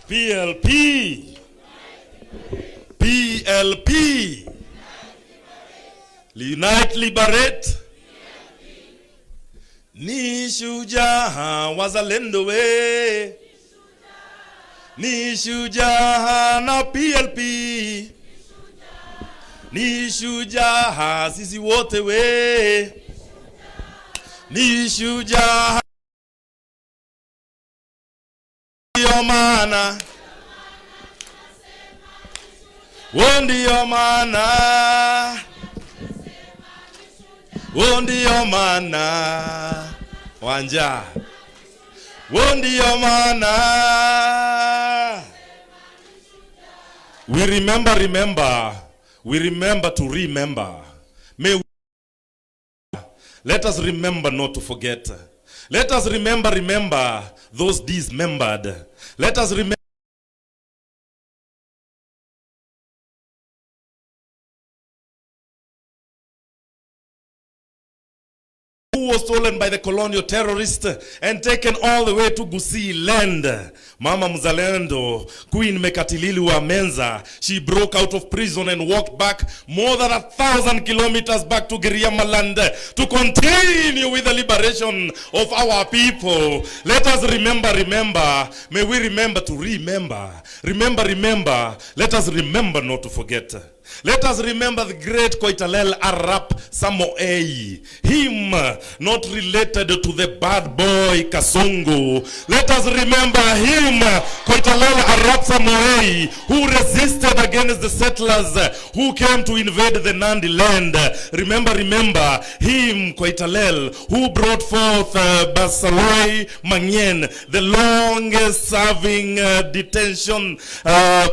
PLP. PLP. Unite, liberate. Ni shujaa wazalendo we. Ni shujaa na PLP. Ni shujaa sisi wote we. Ni shujaa ndio maana. Ndio maana. Ndio maana. Wanja. Ndio maana. We remember to remember. Let us remember not to forget. Let us remember those dismembered. Let us remember who was stolen by the colonial terrorists and taken all the way to Gusii land. Mama Mzalendo, Queen Mekatilili wa Menza, she broke out of prison and walked back more than 1,000 kilometers back to Giriamaland to continue with the liberation of our people. Let us remember. May we remember to remember. Remember. Let us remember not to forget. Let us remember the great Koitalel Arap Samoei, him not related to the bad boy Kasongo. Let us remember him, Koitalel Arap Samoei, who resisted against the settlers who came to invade the Nandi land. Remember him, Koitalel, who brought forth Basaloi Mangyen, the longest serving detention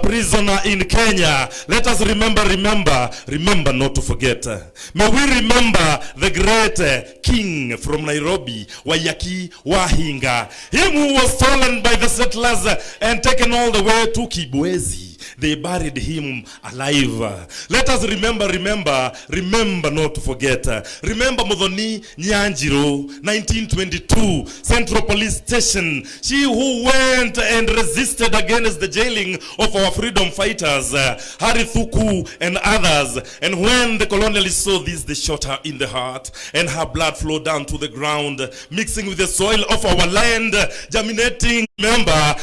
prisoner in Kenya. Let us remember not to forget. May we remember the great king from Nairobi, Wayaki Wahinga, him who was stolen by the settlers and taken all the way to Kibwezi. They buried him alive. Let us remember not to forget. Remember Modoni Nyanjiro, 1922, Central Police Station. She who went and resisted against the jailing of our freedom fighters, Hari Thuku and others. And when the colonialists saw this, they shot her in the heart, and her blood flowed down to the ground, mixing with the soil of our land, germinating. Remember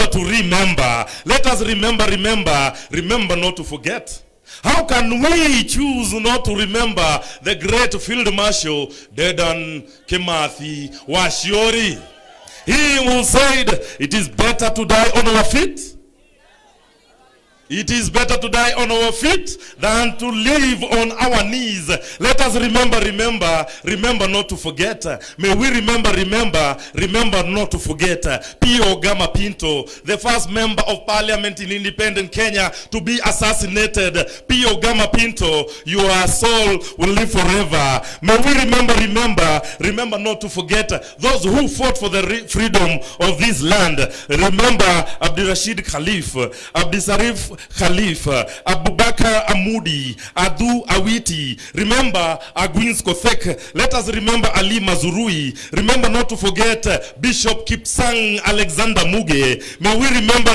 to remember. Let us remember not to forget. How can we choose not to remember the great Field Marshal Dedan Kimathi Washiori? He who said, it is better to die on our feet. It is better to die on our feet than to live on our knees. Let us remember not to forget. May we remember not to forget. P.O. Gama Pinto, the first member of parliament in independent Kenya to be assassinated. P.O. Gama Pinto, your soul will live forever. May we remember not to forget those who fought for the freedom of this land. Remember Abdirashid Khalif, Abdisarif Khalif, Abubakar Amudi, Adu Awiti. Remember Agwins Kothek. Let us remember Ali Mazurui. Remember not to forget Bishop Kipsang Alexander Muge. May we remember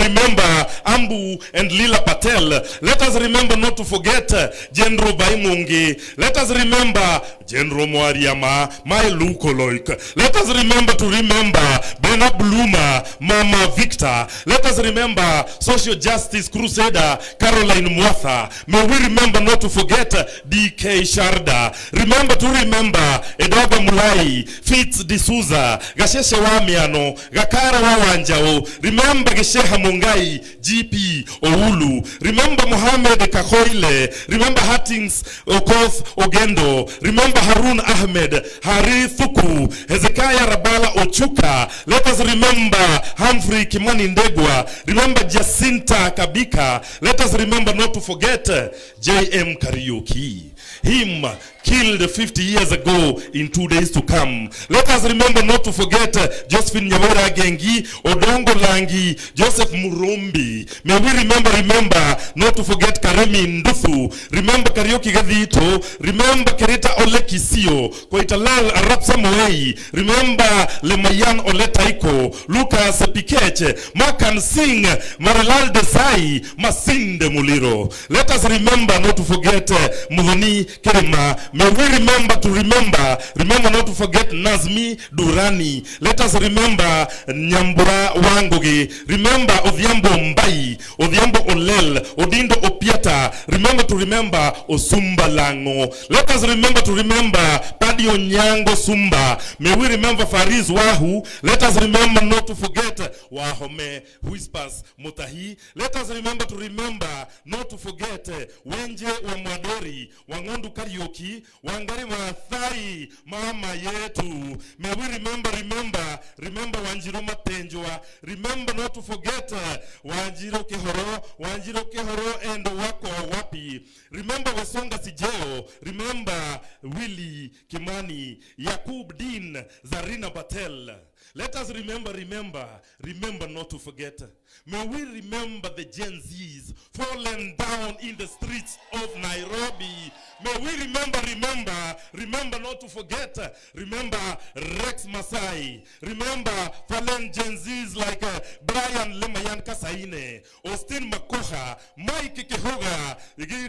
Ambu and Lila Patel. Let us remember not to forget General Baimungi. Let us remember General Mwariama, my Lukoloik. Let us remember Bena Bluma, Mama Victor. Let us remember Social Justice Crusade Caroline Mwatha. May we remember not to forget D.K. Sharda. Remember Edoga Mulai, Fitz D'Souza, Gasheshe Wamiano, Gakara Wawanjao. Remember Gesheha Mungai, G.P. Oulu. Remember Mohammed Kahoile. Remember Hattings Okoth Ogendo. Remember Harun Ahmed, Hari Thuku, Hezekiah Rabala Ochuka. Let us remember Humphrey Kimani Ndegwa. Remember Jacinta Kabika. Let us remember not to forget J.M. Kariuki. him killed 50 years ago in 2 days to come. Let us remember not to forget Josephine Nyawera Gengi, Odongo Langi, Joseph Murumbi. May we remember not to forget Karemi Nduthu. Remember Karaoke Gadito. Remember Kereta Ole Kisio, Koitalal Arap Samoei. Remember Lemayan Ole Taiko, Lucas Pikeche, Makan Singh, Marilal Desai, Masinde Muliro. Let us remember not to forget Muhoni Kerema. May we remember not to forget Nazmi Durani. Let us remember Nyambura Wangoge. Remember Odhiambo Mbai, Odhiambo Olel, Odindo Opiata. Remember Osumba Lango. Let us remember Padi Onyango Sumba. May we remember Fariz Wahu. Let us remember not to forget Wahome Whispers Mutahi. Let us remember not to forget Wenje Wamwadori, Wangondu Karaoke, Wangari Maathai, Mama Yetu. May we remember Wanjiro Matenjwa. Remember not to forget Wanjiro Kehoro and Wako Wapi. Remember Wasonga Sijeo. Remember Willie Kimani, Yakub Din, Zarina Patel. Let us remember not to forget. May we remember the Gen Zs fallen down in the streets of Nairobi. May we remember not to forget. Remember Rex Masai. Remember fallen Gen Zs like Brian Lemayan Kasaine, Austin Makoha, Mike Kehoga,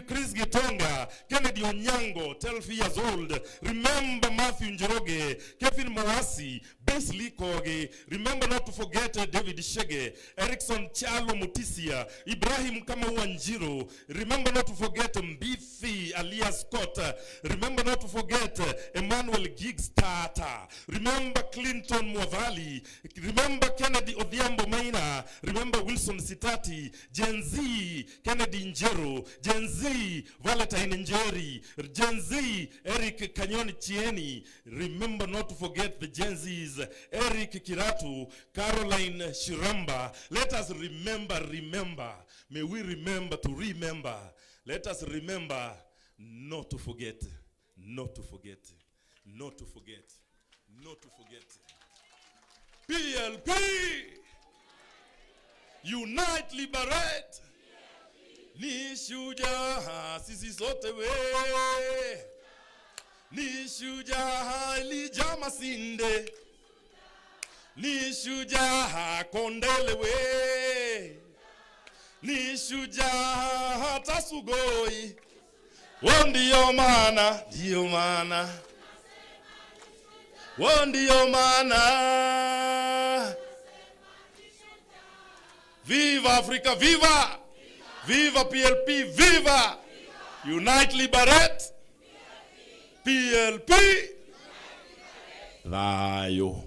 Chris Gitonga, Kennedy Onyango, 12 years old. Remember Matthew Njoroge, Kevin Mawasi, Besley Koge. Remember not to forget David Shege, Erickson Chalo Mutisia, Ibrahim Kamawanjiro. Remember not to forget Mbithi alias Scott. Remember not to forget Emmanuel Giggs Tata. Remember Clinton Mwavali. Remember Kennedy Odhiambo Maina. Remember Wilson Sitati. Gen Z Kennedy Njero. Gen Z Valentine Njeri. Gen Z Eric Kanyoni Chieni. Remember not to forget the Gen Zs Eric Kiratu, Caroline Shiramba. Let us remember. May we remember to remember. Let us remember not to forget. PLP! Unite, liberate! Ni shujaa sisi sote we. Ni shujaa Elijah Masinde. Ni shujaa Kondele we. Ni shujaa Tasugoi. Ndio maana ndio maana. Viva Africa, viva! Viva PLP, viva! Unite, liberate! PLP! Layo.